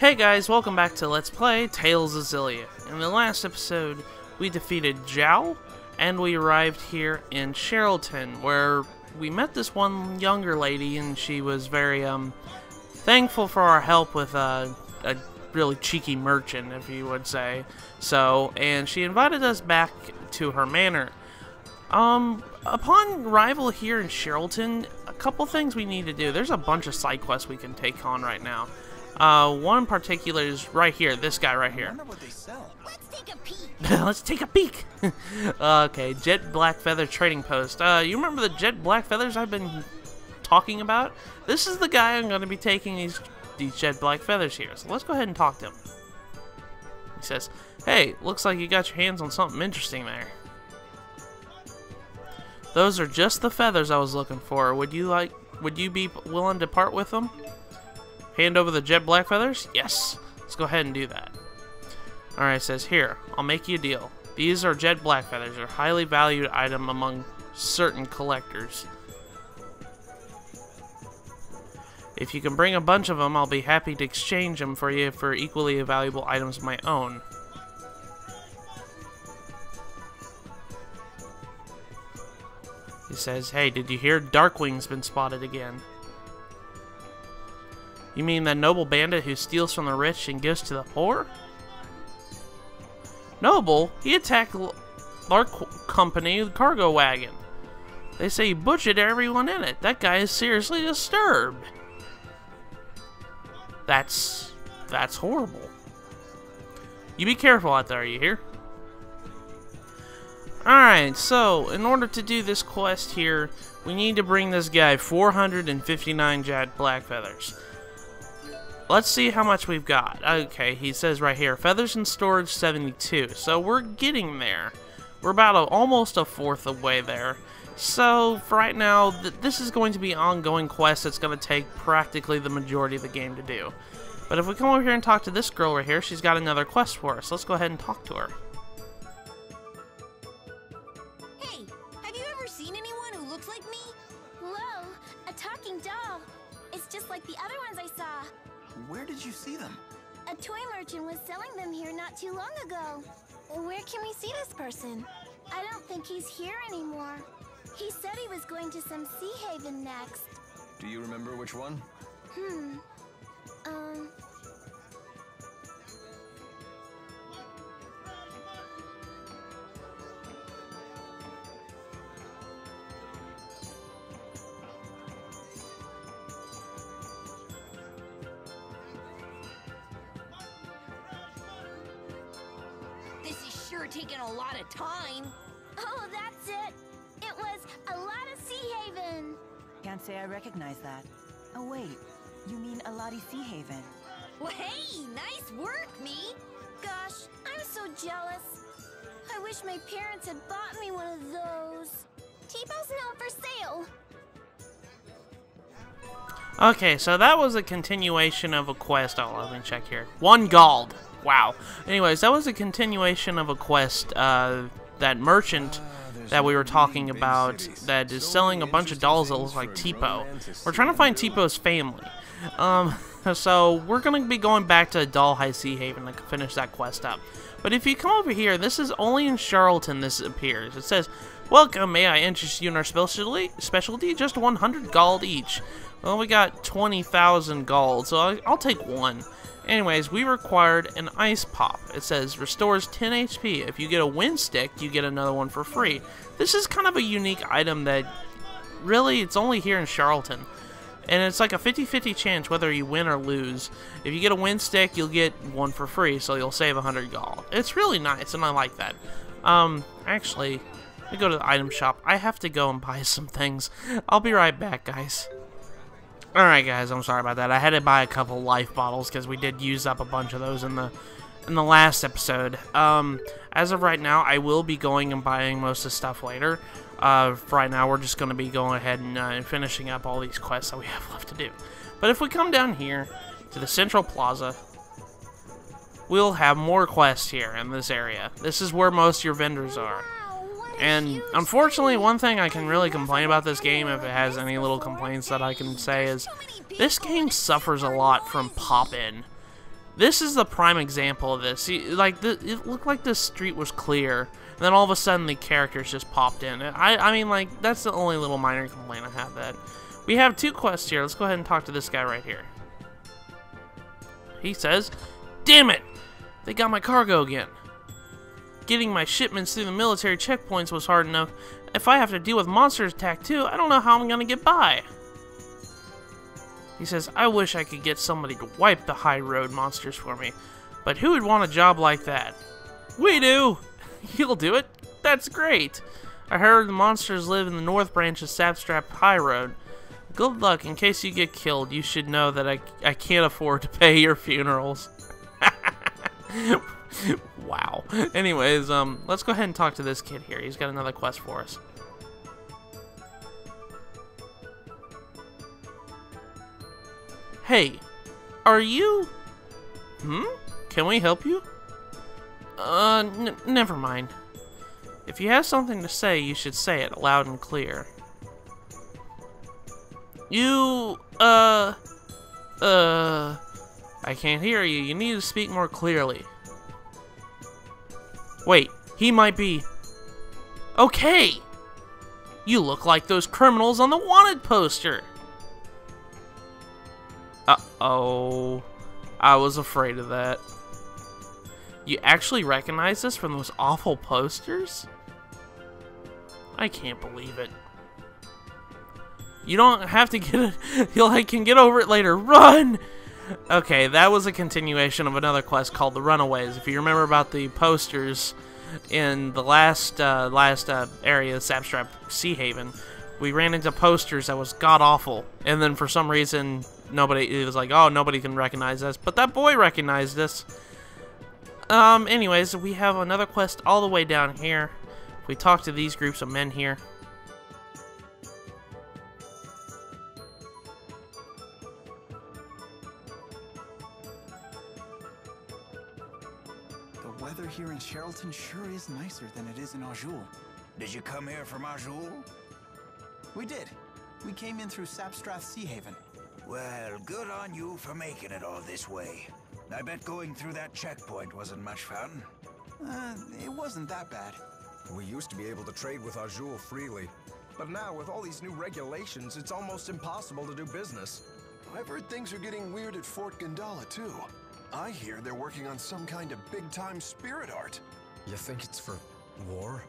Hey guys, welcome back to Let's Play Tales of Xillia. In the last episode, we defeated Zhao, and we arrived here in Sharilton, where we met this one younger lady, and she was very, thankful for our help with, a really cheeky merchant, if you would say. So, and she invited us back to her manor. Upon arrival here in Sharilton, a couple things we need to do. There's a bunch of side quests we can take on right now. One in particular is right here, this guy right here. What they sell. Let's take a peek. Let's take a peek. Okay, Jet Black Feather Trading Post. You remember the Jet Black Feathers I've been talking about? This is the guy I'm going to be taking these Jet Black Feathers here. So let's go ahead and talk to him. He says, "Hey, looks like you got your hands on something interesting there. Those are just the feathers I was looking for. Would you be willing to part with them? Hand over the Jet Black Feathers? Yes. Let's go ahead and do that." Alright, it says, "Here, I'll make you a deal. These are Jet Black Feathers. They're a highly valued item among certain collectors. If you can bring a bunch of them, I'll be happy to exchange them for you for equally valuable items of my own." He says, "Hey, did you hear Darkwing's been spotted again?" "You mean that noble bandit who steals from the rich and gives to the poor?" "Noble? He attacked our company cargo wagon. They say he butchered everyone in it. That guy is seriously disturbed." That's horrible. You be careful out there, you hear? Alright, so, in order to do this quest here, we need to bring this guy 459 Jet Black Feathers. Let's see how much we've got. Okay, he says right here, feathers in storage 72. So we're getting there. We're about almost a fourth of the way there. So for right now, this is going to be an ongoing quest that's going to take practically the majority of the game to do. But if we come over here and talk to this girl right here, she's got another quest for us. Let's go ahead and talk to her. Hey, have you ever seen anyone who looks like me? Whoa, a talking doll. It's just like the other ones I saw. Where did you see them? A toy merchant was selling them here not too long ago. Where can we see this person? I don't think he's here anymore. He said he was going to some sea haven next. Do you remember which one? This is sure taking a lot of time. Oh, that's it. It was a lot of sea haven. Can't say I recognize that. Oh wait, you mean Aladi Sea Haven. Well, hey, nice work, me. Gosh, I'm so jealous. I wish my parents had bought me one of those. T-Bow's not for sale. Okay, so that was a continuation of a quest. Oh, let me check here. 1 gold. Wow. Anyways, that was a continuation of a quest, that merchant that we were talking about that is selling a bunch of dolls that look like Tipo. We're trying to find Tipo's family. So we're going to be going back to Doll High Sea Haven to finish that quest up. But if you come over here, this is only in Sharilton this appears. It says, "Welcome, may I interest you in our specialty? Just 100 gold each." Well, we got 20,000 gold, so I'll take one. Anyways, we required an ice pop. It says, restores 10 HP. If you get a wind stick, you get another one for free. This is kind of a unique item that, really, it's only here in Sharilton. And it's like a 50-50 chance whether you win or lose. If you get a wind stick, you'll get one for free, so you'll save 100 gold. It's really nice, and I like that. Actually, let me go to the item shop. I have to go and buy some things. I'll be right back, guys. Alright guys, I'm sorry about that. I had to buy a couple life bottles because we did use up a bunch of those in the last episode. As of right now, I will be going and buying most of the stuff later. For right now, we're just going to be going ahead and finishing up all these quests that we have left to do. But if we come down here to the Central Plaza, we'll have more quests here in this area. This is where most of your vendors are. And unfortunately, one thing I can really complain about this game, if it has any little complaints that I can say, is this game suffers a lot from pop-in. This is the prime example of this. See, like, it looked like this street was clear, and then all of a sudden the characters just popped in. I mean, like, that's the only little minor complaint I have. That we have 2 quests here. Let's go ahead and talk to this guy right here. He says, "Damn it! They got my cargo again. Getting my shipments through the military checkpoints was hard enough. If I have to deal with monsters attack too, I don't know how I'm gonna get by." He says, "I wish I could get somebody to wipe the high road monsters for me, but who would want a job like that?" "We do!" "You'll do it? That's great. I heard the monsters live in the north branch of Sapstrap High Road. Good luck. In case you get killed, you should know that I can't afford to pay your funerals." Wow. Anyways, let's go ahead and talk to this kid here. He's got another quest for us. "Hey, are you... Can we help you?" Never mind. If you have something to say, you should say it loud and clear." "You, I can't hear you. You need to speak more clearly." "Wait, he might be... Okay! You look like those criminals on the wanted poster." Uh-oh. I was afraid of that. You actually recognize us from those awful posters? I can't believe it. You don't have to get it. I can get over it later. Run! Okay, that was a continuation of another quest called The Runaways. If you remember about the posters in the last area, Sapstrap Sea Haven, we ran into posters that was god-awful. And then for some reason, it was like, oh, nobody can recognize us. But that boy recognized us. Anyways, we have another quest all the way down here. We talk to these groups of men here. The weather here in Charlton sure is nicer than it is in Azul. Did you come here from Azul? We did. We came in through Sapstrap Sea Haven. Well, good on you for making it all this way. I bet going through that checkpoint wasn't much fun. It wasn't that bad. We used to be able to trade with Azul freely, but now with all these new regulations, it's almost impossible to do business. I've heard things are getting weird at Fort Gandala, too. I hear they're working on some kind of big-time spirit art. You think it's for war?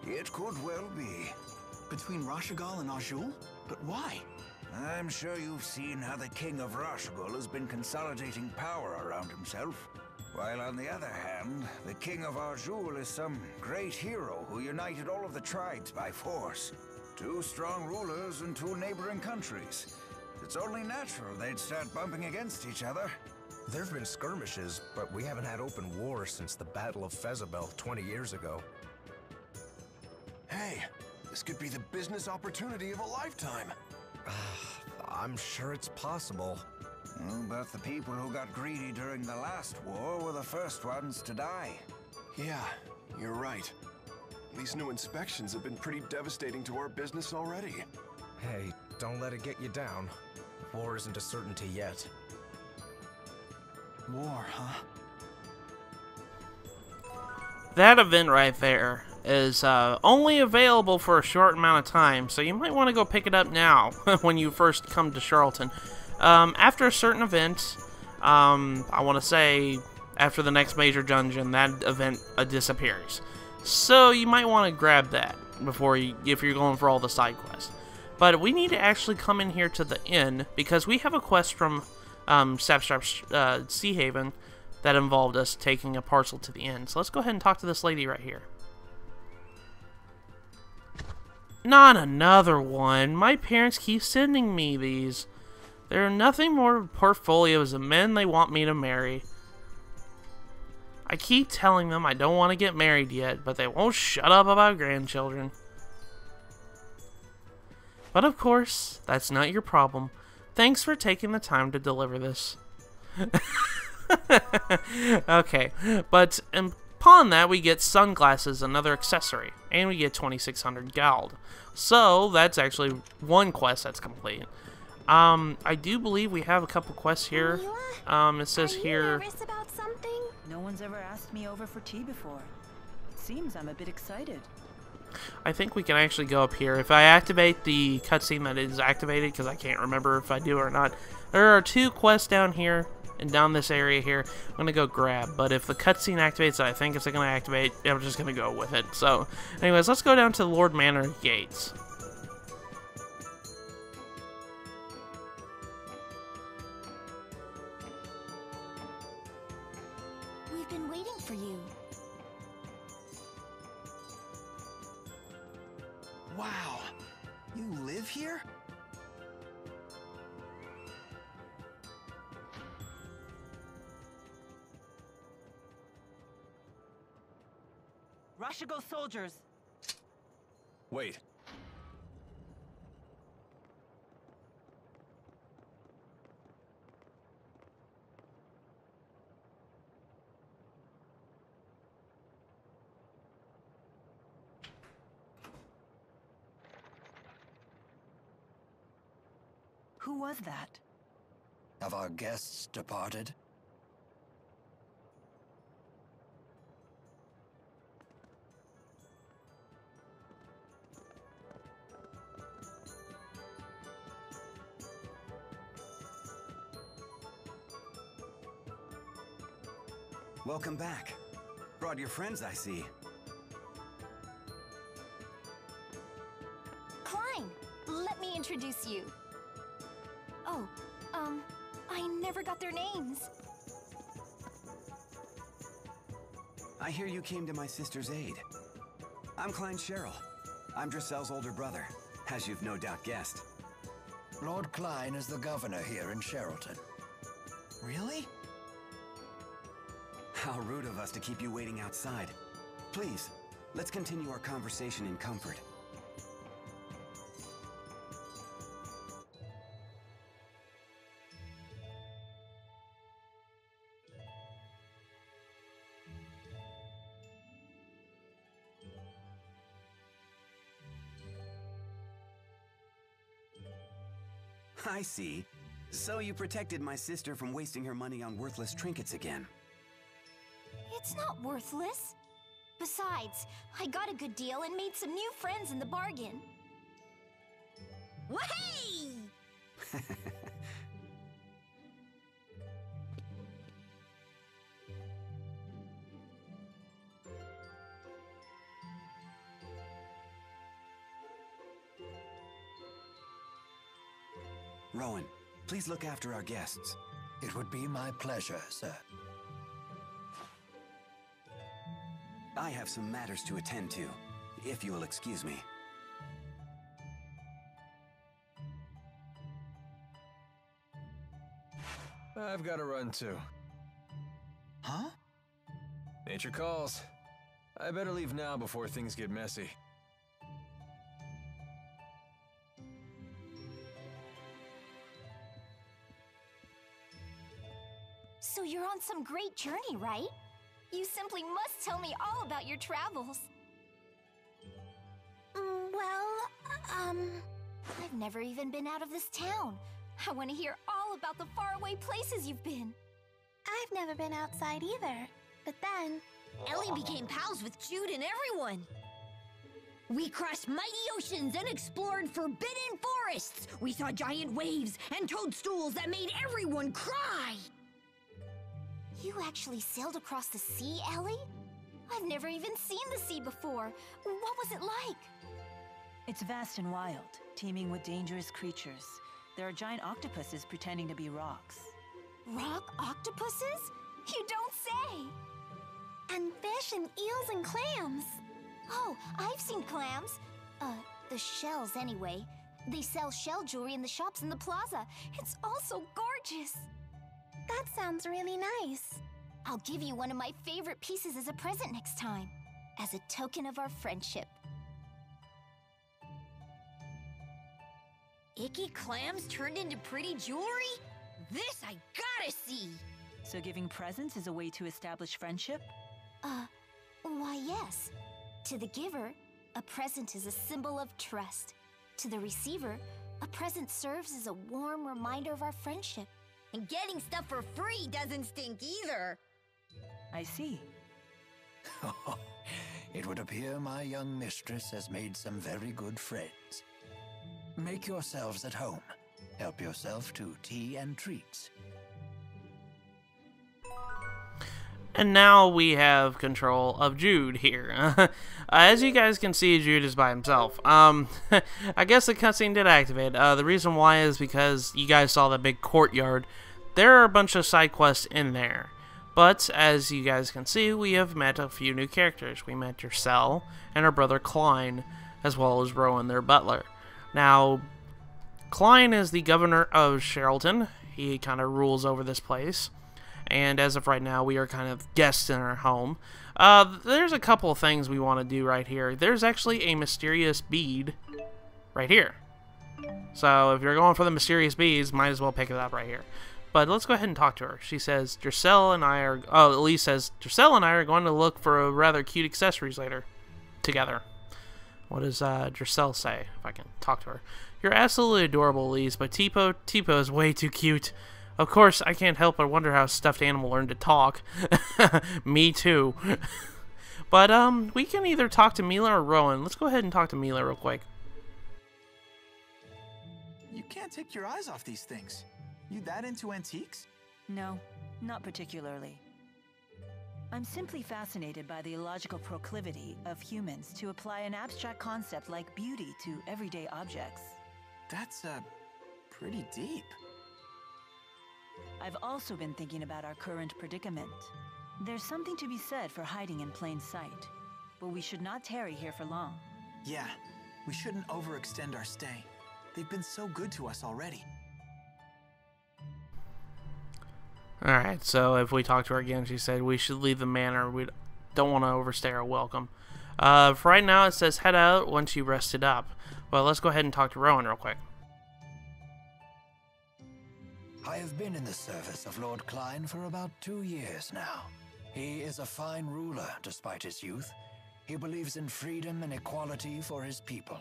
It could well be. Between Rashagal and Azul? But why? I'm sure you've seen how the King of Rashagal has been consolidating power around himself. While on the other hand, the King of Azul is some great hero who united all of the tribes by force. 2 strong rulers and 2 neighboring countries. It's only natural they'd start bumping against each other. There've been skirmishes, but we haven't had open war since the Battle of Fezabel 20 years ago. Hey, this could be the business opportunity of a lifetime. I'm sure it's possible. Oh, but the people who got greedy during the last war were the first ones to die. Yeah, you're right. These new inspections have been pretty devastating to our business already. Hey, don't let it get you down. War isn't a certainty yet. War, huh? That event right there is only available for a short amount of time, so you might want to go pick it up now when you first come to Charlton. After a certain event, I want to say after the next major dungeon, that event disappears. So you might want to grab that before if you're going for all the side quests. But we need to actually come in here to the inn because we have a quest from Sapstrap Sea Haven that involved us taking a parcel to the inn. So let's go ahead and talk to this lady right here. Not another one. My parents keep sending me these. There are nothing more portfolios of men they want me to marry. I keep telling them I don't want to get married yet, but they won't shut up about grandchildren. But of course, that's not your problem. Thanks for taking the time to deliver this. Okay, but upon that we get sunglasses, another accessory, and we get 2600 gold. So that's actually one quest that's complete. I do believe we have a couple quests here. It says here... nervous about something? No one's ever asked me over for tea before. It seems I'm a bit excited. I think we can actually go up here. If I activate the cutscene that is activated, because I can't remember if I do or not. There are 2 quests down here, and down this area here. I'm going to go grab, but if the cutscene activates that I think it's going to activate, I'm just going to go with it. So, anyways, let's go down to the Lord Manor gates. We've been waiting for you. Wow. You live here? Rashagal soldiers! Wait. Who was that? Have our guests departed? Welcome back. Brought your friends, I see. Cline, let me introduce you. Oh, I never got their names. I hear you came to my sister's aid. I'm Cline Sharil. I'm Driselle's older brother, as you've no doubt guessed. Lord Cline is the governor here in Sharrilton. Really? How rude of us to keep you waiting outside. Please, let's continue our conversation in comfort. I see. So you protected my sister from wasting her money on worthless trinkets again. It's not worthless. Besides, I got a good deal and made some new friends in the bargain. Wahey! Rowan, please look after our guests. It would be my pleasure, sir. I have some matters to attend to, if you will excuse me. I've got to run too. Huh? Nature calls. I better leave now before things get messy. So you're on some great journey, right? You simply must tell me all about your travels. I've never even been out of this town. I want to hear all about the faraway places you've been. I've never been outside either, but then... Ellie became pals with Jude and everyone. We crossed mighty oceans and explored forbidden forests. We saw giant waves and toadstools that made everyone cry. You actually sailed across the sea, Ellie? I've never even seen the sea before. What was it like? It's vast and wild, teeming with dangerous creatures. There are giant octopuses pretending to be rocks. Rock octopuses? You don't say! And fish and eels and clams. Oh, I've seen clams. The shells anyway. They sell shell jewelry in the shops in the plaza. It's all so gorgeous. That sounds really nice. I'll give you one of my favorite pieces as a present next time, as a token of our friendship. Icky clams turned into pretty jewelry? This I gotta see! So giving presents is a way to establish friendship? Why yes. To the giver, a present is a symbol of trust. To the receiver, A present serves as a warm reminder of our friendship. And getting stuff for free doesn't stink either. I see. It would appear my young mistress has made some very good friends. Make yourselves at home. Help yourself to tea and treats. And now we have control of Jude here. As you guys can see, Jude is by himself. I guess the cutscene did activate. The reason why is because you guys saw the big courtyard. There are a bunch of side quests in there. But, as you guys can see, we have met a few new characters. We met Driselle and her brother Cline, as well as Rowan, their butler. Now, Cline is the governor of Sharil. He kind of rules over this place. And as of right now, we are kind of guests in our home. There's a couple of things we want to do right here. There's actually a mysterious bead right here. So if you're going for the mysterious beads, might as well pick it up right here. But let's go ahead and talk to her. She says, Driselle and I are... Oh, Elise says, Driselle and I are going to look for a rather cute accessories later. Together. What does Driselle say? If I can talk to her. You're absolutely adorable, Elise, but Tipo is way too cute. Of course, I can't help but wonder how a stuffed animal learned to talk. Me too. But, we can either talk to Mila or Rowan. Let's go ahead and talk to Mila real quick. You can't take your eyes off these things. You that into antiques? No, not particularly. I'm simply fascinated by the illogical proclivity of humans to apply an abstract concept like beauty to everyday objects. That's, pretty deep. I've also been thinking about our current predicament. There's something to be said for hiding in plain sight, but we should not tarry here for long. Yeah, we shouldn't overextend our stay. They've been so good to us already. Alright, so if we talk to her again, she said we should leave the manor. We don't want to overstay our welcome. For right now, it says head out once you rested up. Well, let's go ahead and talk to Rowan real quick. I have been in the service of Lord Cline for about 2 years now. He is a fine ruler, despite his youth. He believes in freedom and equality for his people.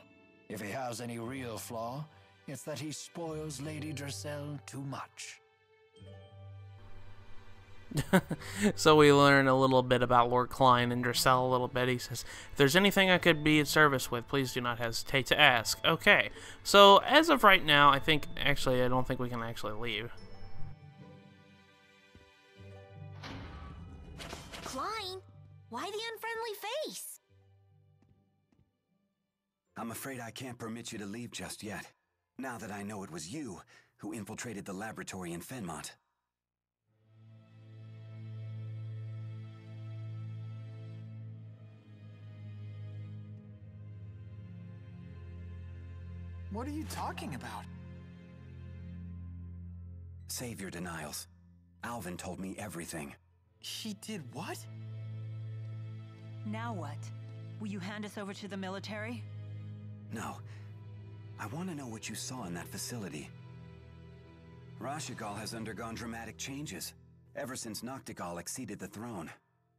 If he has any real flaw, it's that he spoils Lady Driselle too much. So we learn a little bit about Lord Cline and Driselle a little bit. He says, if there's anything I could be in service with, please do not hesitate to ask. Okay, so as of right now, I don't think we can actually leave. Cline, why the unfriendly face? I'm afraid I can't permit you to leave just yet, now that I know it was you who infiltrated the laboratory in Fenmont. What are you talking about? Save your denials. Alvin told me everything. She did what? Now what? Will you hand us over to the military? No. I want to know what you saw in that facility. Rashagal has undergone dramatic changes, ever since Nachtigal acceded the throne.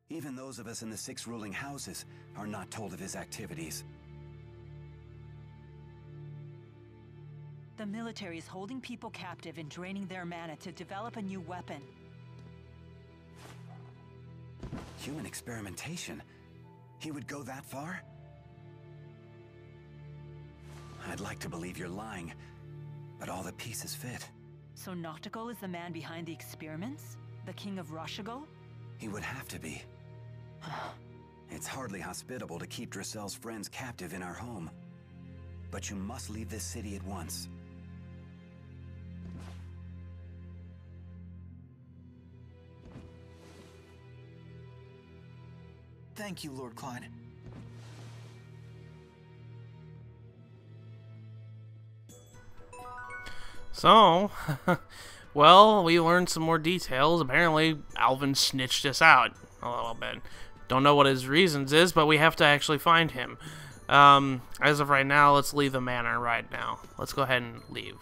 Even those of us in the 6 ruling houses are not told of his activities. The military is holding people captive and draining their mana to develop a new weapon. Human experimentation? He would go that far? I'd like to believe you're lying, but all the pieces fit. So Nachtigal is the man behind the experiments? The King of Rashagal? He would have to be. It's hardly hospitable to keep Driselle's friends captive in our home. But you must leave this city at once. Thank you, Lord Cline. So, well, we learned some more details. Apparently, Alvin snitched us out a little bit. Don't know what his reasons is, but we have to actually find him. As of right now, let's leave the manor right now. Let's go ahead and leave.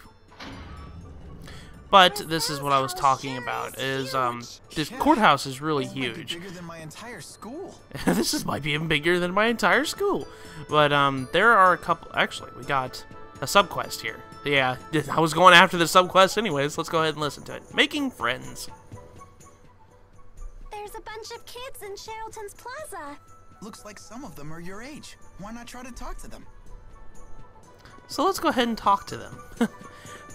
But this is what I was talking about, is, this courthouse is really huge. Bigger than my entire school. This might be even bigger than my entire school. But, there are a couple, actually, we got a subquest here. Yeah, I was going after the subquest anyways. Let's go ahead and listen to it. Making friends. There's a bunch of kids in Sherrilton's Plaza. Looks like some of them are your age. Why not try to talk to them? So let's go ahead and talk to them.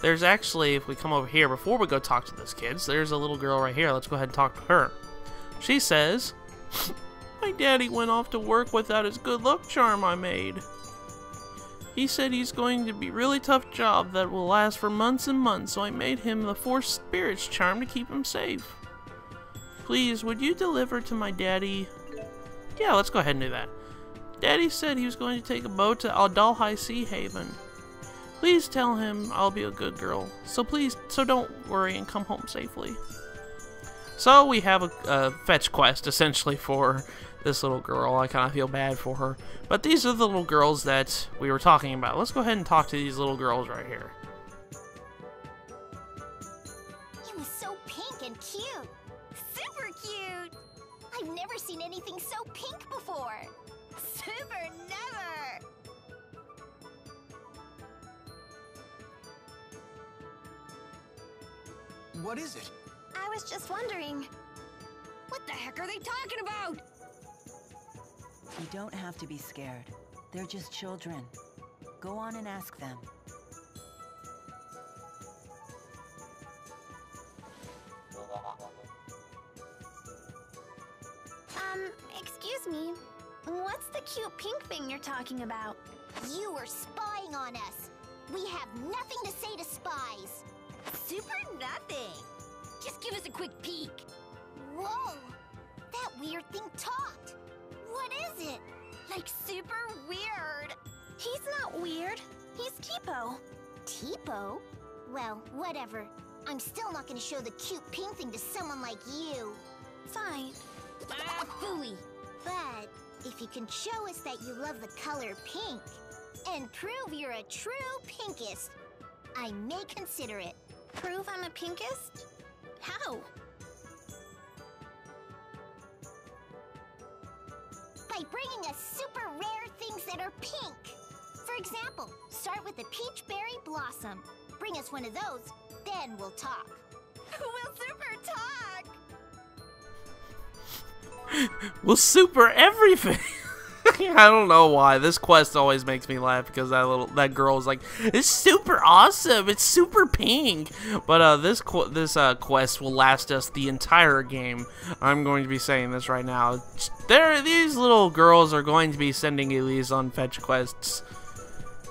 There's actually, if we come over here, before we go talk to those kids, there's a little girl right here. Let's go ahead and talk to her. She says, my daddy went off to work without his good luck charm I made. He said he's going to be a really tough job that will last for months and months, so I made him the Force Spirits charm to keep him safe. Please, would you deliver to my daddy? Yeah, let's go ahead and do that. Daddy said he was going to take a boat to Aldalhai Sea Haven. Please tell him I'll be a good girl. So don't worry and come home safely. So we have a fetch quest, essentially, for this little girl. I kind of feel bad for her. But these are the little girls that we were talking about. Let's go ahead and talk to these little girls right here. He was so pink and cute. Super cute. I've never seen anything so pink before. Super never. What is it? I was just wondering. What the heck are they talking about? You don't have to be scared. They're just children. Go on and ask them. Excuse me. What's the cute pink thing you're talking about? You were spying on us. We have nothing to say to spies. Super nothing. Just give us a quick peek. Whoa! That weird thing talked. What is it? Like super weird. He's not weird. He's Tipo. Tipo? Well, whatever. I'm still not gonna show the cute pink thing to someone like you. Fine. Ah, phooey. But if you can show us that you love the color pink, and prove you're a true pinkist, I may consider it. Prove I'm a pinkist? How? By bringing us super rare things that are pink. For example, start with the peach berry blossom. Bring us one of those, then we'll talk. We'll super talk! We'll super everything. I don't know why. This quest always makes me laugh because that girl is like, it's super awesome. It's super pink. But this quest will last us the entire game. I'm going to be saying this right now. These little girls are going to be sending Elise on fetch quests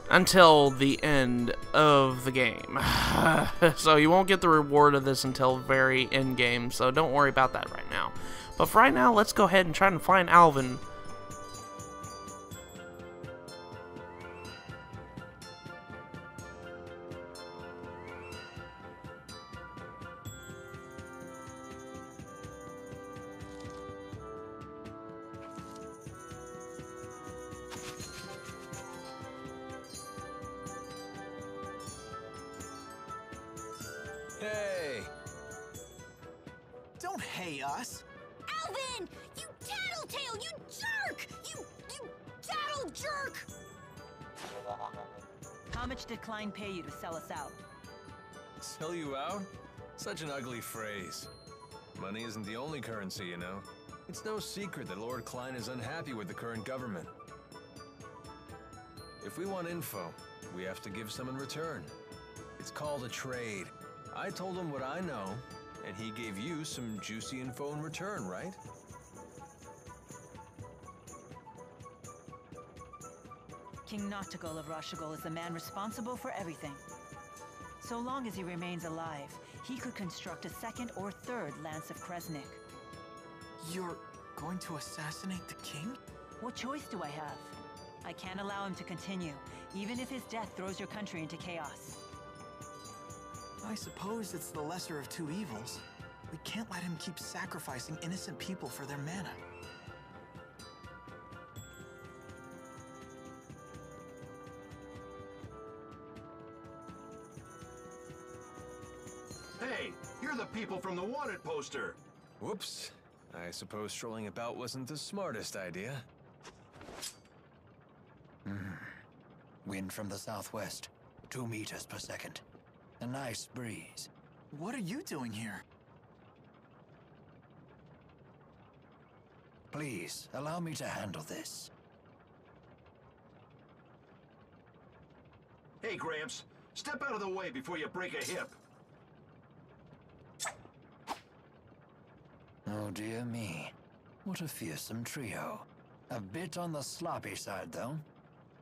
until the end of the game. So you won't get the reward of this until very end game. So don't worry about that right now. But for right now, let's go ahead and try and find Alvin. Hey! Don't hey us. Alvin! You tattletale! You jerk! You tattle jerk! How much did Cline pay you to sell us out? Sell you out? Such an ugly phrase. Money isn't the only currency, you know. It's no secret that Lord Cline is unhappy with the current government. If we want info, we have to give some in return. It's called a trade. I told him what I know, and he gave you some juicy info in return, right? King Nachtigal of Rashagal is the man responsible for everything. So long as he remains alive, he could construct a second or third Lance of Kresnik. You're going to assassinate the king? What choice do I have? I can't allow him to continue, even if his death throws your country into chaos. I suppose it's the lesser of two evils. We can't let him keep sacrificing innocent people for their mana. Hey, you're the people from the wanted poster. Whoops. I suppose strolling about wasn't the smartest idea. Wind from the southwest. 2 meters per second. A nice breeze. What are you doing here? Please, allow me to handle this. Hey, Gramps. Step out of the way before you break a hip. Oh dear me. What a fearsome trio. A bit on the sloppy side, though.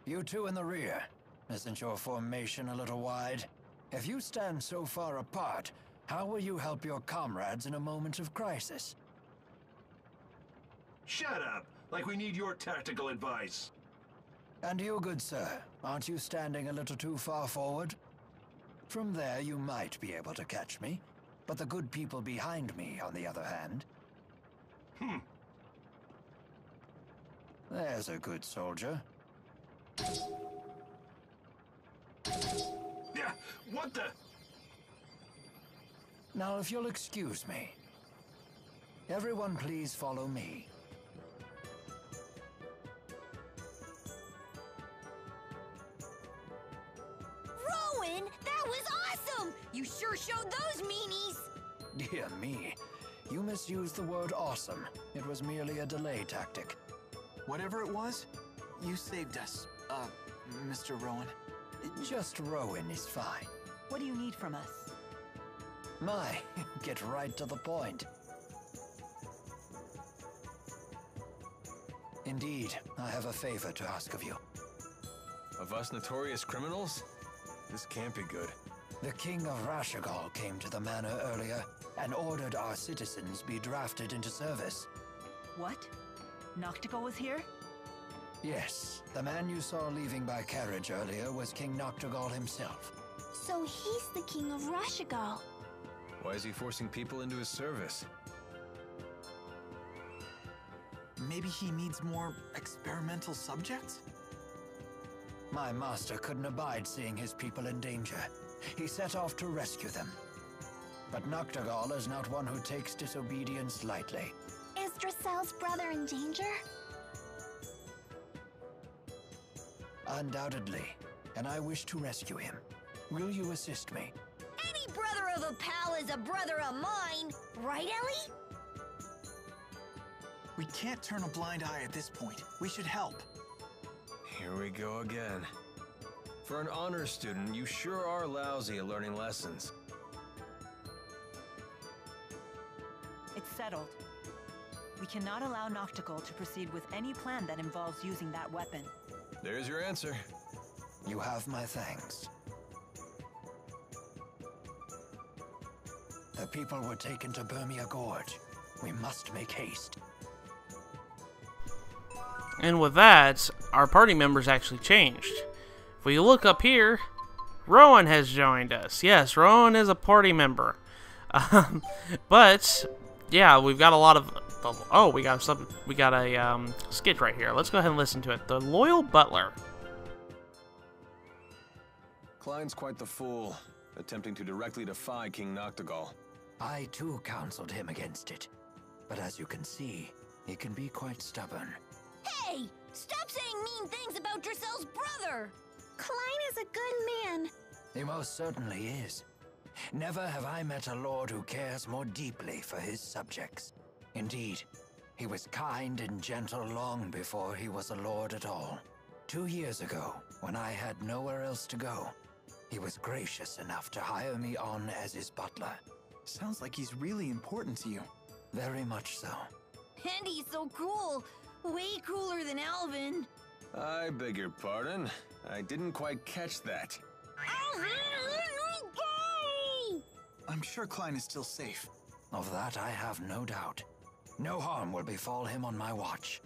You two in the rear. Isn't your formation a little wide? If you stand so far apart, how will you help your comrades in a moment of crisis? Shut up! Like we need your tactical advice. And you, good sir, aren't you standing a little too far forward? From there, you might be able to catch me, but the good people behind me, on the other hand... There's a good soldier. Yeah, what the... Now, if you'll excuse me. Everyone please follow me. Rowan, that was awesome! You sure showed those meanies! Dear me, you misused the word awesome. It was merely a delay tactic. Whatever it was, you saved us, Mr. Rowan. Just Rowan is fine. What do you need from us? My, get right to the point. Indeed, I have a favor to ask of you. Of us notorious criminals? This can't be good. The King of Rashagal came to the manor earlier and ordered our citizens be drafted into service. What? Nachtigal was here? Yes, the man you saw leaving by carriage earlier was King Nachtigal himself. So he's the King of Rashagal. Why is he forcing people into his service? Maybe he needs more experimental subjects? My master couldn't abide seeing his people in danger. He set off to rescue them. But Nachtigal is not one who takes disobedience lightly. Is Driselle's brother in danger? Undoubtedly, and I wish to rescue him. Will you assist me? Any brother of a pal is a brother of mine, right, Ellie? We can't turn a blind eye at this point. We should help. Here we go again. For an honor student, you sure are lousy at learning lessons. It's settled. We cannot allow Nachtigal to proceed with any plan that involves using that weapon. There's your answer. You have my thanks. The people were taken to Burmia Gorge. We must make haste. And with that, our party members actually changed. If we look up here, Rowan has joined us. Yes, Rowan is a party member. But yeah, we've got a lot of. Oh, we got a skit right here. Let's go ahead and listen to it. The Loyal Butler. Cline's quite the fool, attempting to directly defy King Nachtigal. I too counseled him against it. But as you can see, he can be quite stubborn. Hey! Stop saying mean things about Driselle's brother! Cline is a good man. He most certainly is. Never have I met a lord who cares more deeply for his subjects. Indeed, he was kind and gentle long before he was a lord at all. 2 years ago, when I had nowhere else to go, he was gracious enough to hire me on as his butler. Sounds like he's really important to you. Very much so. And he's so cool! Way cooler than Alvin! I beg your pardon. I didn't quite catch that. Alvin, let me go! I'm sure Cline is still safe. Of that I have no doubt. No harm will befall him on my watch.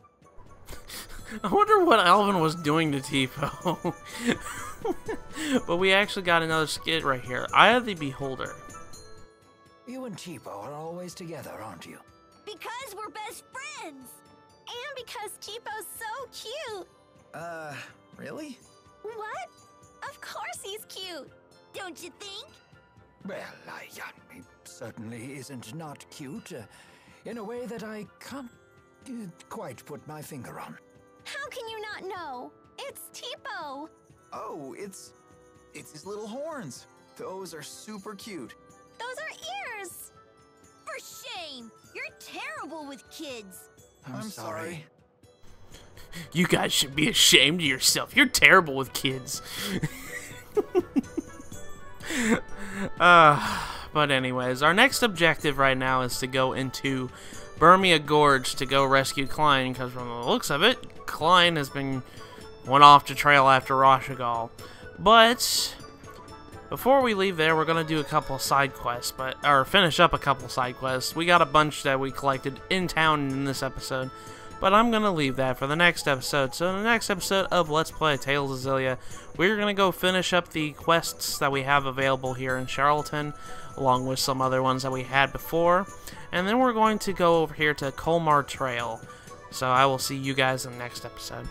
I wonder what Alvin was doing to Tipo. But we actually got another skit right here. Eye of the Beholder. You and Tipo are always together, aren't you? Because we're best friends! And because Chipo's so cute. Really? What? Of course he's cute. Don't you think? Well, he certainly isn't not cute, in a way that I can't quite put my finger on. How can you not know? It's Tipo. Oh, it's It's his little horns. Those are super cute. Those are ears! For shame! You're terrible with kids. I'm sorry. You guys should be ashamed of yourself. You're terrible with kids. But anyways, our next objective right now is to go into Burmia Gorge to go rescue Cline, because from the looks of it, Cline has been went off to trail after Rashagal. But before we leave there, we're gonna do a couple side quests, or finish up a couple side quests. We got a bunch that we collected in town in this episode, but I'm gonna leave that for the next episode. So in the next episode of Let's Play Tales of Xillia, we're gonna go finish up the quests that we have available here in Charlton, along with some other ones that we had before, and then we're going to go over here to Colmar Trail. So I will see you guys in the next episode.